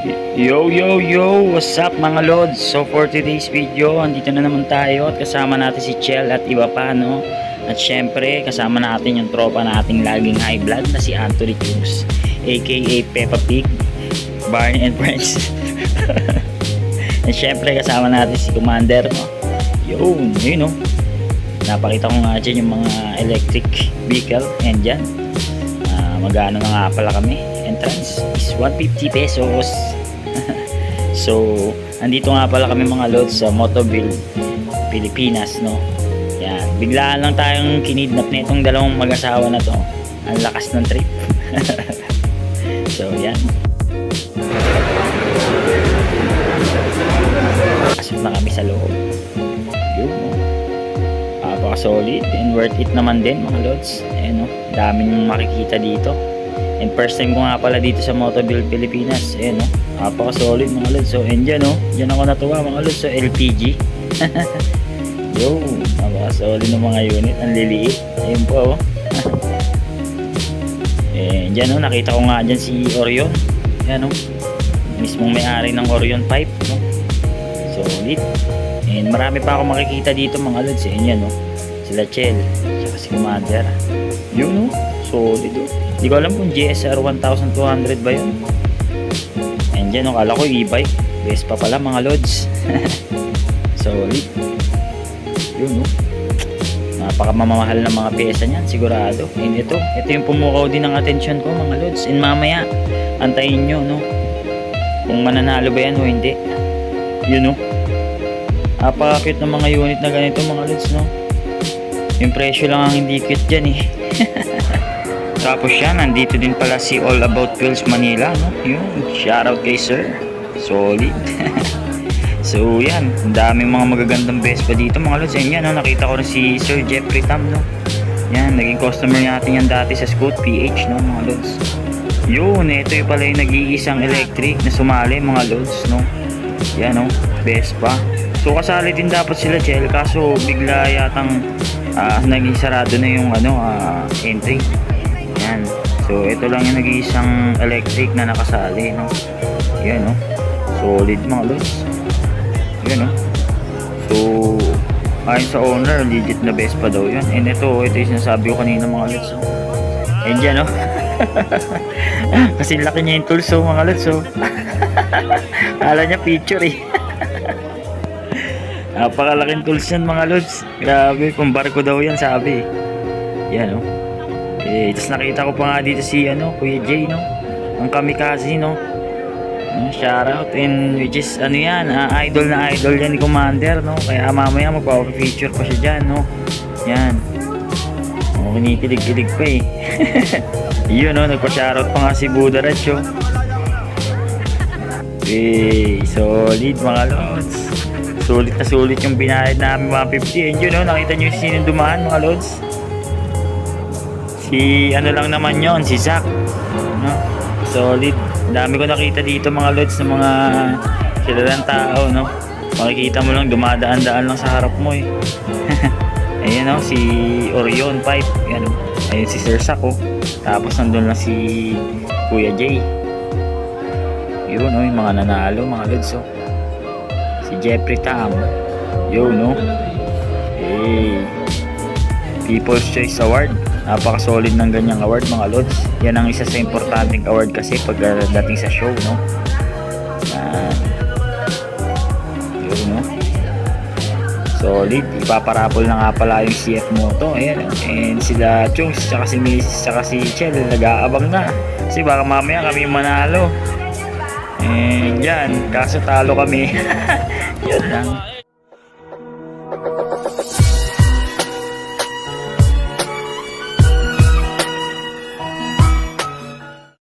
Yo yo yo, what's up mga lods? So for today's video, andito na naman tayo at kasama natin si Chell at iba pa, no? At syempre kasama natin yung tropa nating laging high blood na si Anthony Cruz, aka Peppa Pig, Barney and Friends. At syempre kasama natin si Commander, no? Yun, no? Napakita ko nga dyan yung mga electric vehicle and dyan magano na nga pala kami. Entrance is 150 pesos. So, andito nga pala kami mga lods sa Motoville, Pilipinas, no? Yan, biglaan lang tayong kinidnap na itong dalawang mag-asawa na to. Ang lakas ng trip. So, yan. Pasok na kami sa loob. Yun, no? Solid and worth it naman din mga lods. Ayan, no? Daming makikita dito. And first time ko nga pala dito sa Motoville Pilipinas. Ayan, no? Napaka-solid mga lods. So, and dyan, no? Dyan ako natuwa mga lods. So, LPG. Yo, napaka-solid ng mga unit. Ang liliit. Ayun po, oh. And dyan, no? Nakita ko nga dyan si Orion. Ayan, no? Mismong may-ari ng Orion pipe, no? Solid. And marami pa ako makikita dito mga lods. Ayan yan, no? Sila Chell, saka si Commander. Yun, no? Solid, oh. Hindi ko alam kung GSR 1200 ba yun. And dyan, no? Kala ko e-bike. Best pa pala mga lods. Solid. Yun, no? Napakamamahal ng mga pyesa niyan, sigurado. And ito yung pumukaw din ng atensyon ko mga lods. And mamaya, antayin nyo, no? Kung mananalo ba yan o hindi. Yun, no? Napaka-cute ng mga unit na ganito mga lods, no? Yung presyo lang ang hindi cute dyan, eh. Tapos yan, nandito din pala si All About Wheels Manila, no? Yun, shoutout kay sir. Solid. So yan, ang daming mga magagandang Vespa dito mga lods. Yan, no? Nakita ko rin si Sir Jeffrey Tam, no? Yan, naging customer natin yan dati sa Scoot PH, no mga lods. Yun, ito yung pala yung nag-iisang electric na sumali mga lods, no? Yan, no? Vespa. So kasali din dapat sila Chell, kaso bigla yatang naging sarado na yung entry. Yan. So ito lang yung nag-iisang electric na nakasali, no? Yan, no? Solid mga lods. Yan, no? So ayon sa owner, legit na Vespa daw yun. And ito yung sinasabi ko kanina mga lods, no? And yan, no? Kasi laki niya yung tools, so mga lods, so kala niya picture, eh. Napakalaking tools yan mga lods. Grabe, kung barko daw yan sabi. Yan, no? Tapos nakita ko pa nga dito si Kuya Jay, no? Ang kamikaze, no? Shoutout, and which is yan, idol na idol yan ni Commander, no? Kaya mamaya magpa-feature pa siya dyan, no? Yan. Kinikilig-kilig pa, eh. Yun, no? Nagpa-shoutout pa nga si Buda Ratio. Solid mga lods. Sulit na sulit yung binayad namin 150. And yun, no? Nakita nyo yung sinong dumaan mga lods. Si lang naman yon, si Zach, no? Solid. Dami ko nakita dito mga lods ng mga kilalang tao, no? Makikita mo lang dumadaan-daan lang sa harap mo, eh. Ayan, no? Si Orion Pipe. Ayan, no? Ayun si Sir Zach, oh. Tapos nandun lang si Kuya Jay. Yun, no? Yung mga nanalo mga lods, oh. Si Jeffrey Tam. Yo, no? Hey. People's Choice Award. Napaka-solid ng ganyang award mga lods. Yan ang isa sa importanteng award kasi pag dating sa show, no? Yan. Yo, no? Solid. Ipaparapol na nga pala yung CF Moto. Ayan. And sila Chungs, tsaka si Mrs. tsaka si Chell nag-aabang na. Kasi baka mamaya kami manalo. And yan, kaso talo kami. Yun lang.